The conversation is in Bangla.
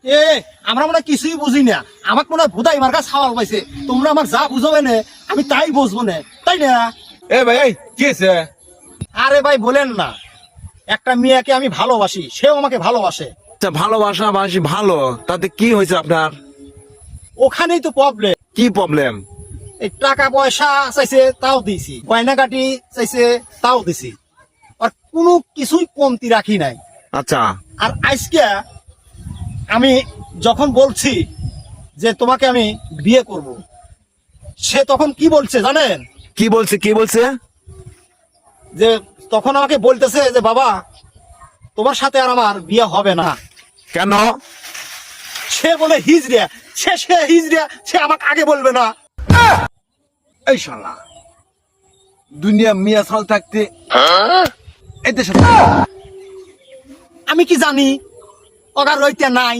এ আমরা মনে হয় কিছুই বুঝি না, আমাকে মনে হয় ভুদাই মার্কা ছাওয়াল পাইছে। তোমরা আমার যা বুঝাবে না আমি তাই বুঝবো না, তাই না? এ ভাই এই কি হয়েছে? আরে ভাই বলেন না, একটা মেয়েকে আমি ভালোবাসি, সেও আমাকে ভালোবাসে। আচ্ছা, ভালোবাসা বাসি ভালো, তাতে কি হয়েছে আপনার? ওখানেই তো প্রবলেম। কি প্রবলেম? এই টাকা পয়সা চাইছে তাও দিছি, গয়নাগাটি চাইছে তাও দিছি, আর কোনো কিছুই কমতি রাখি নাই। আচ্ছা, আর আজকে আমি যখন বলছি যে তোমাকে আমি বিয়ে করব, সে তখন কি বলছে জানেন? কি বলছে কি বলছে? যে তখন আমাকে বলতেছে যে বাবা, তোমার সাথে আর আমার বিয়ে হবে না। কেন? সে বলে হিজড়িয়া, সে হিজড়িয়া, সে আমাকে আগে বলবে না। এই শালা, দুনিয়া মিয়া সাল থাকতে এদের সাথে আমি কি জানি, ওগার রইতে নাই।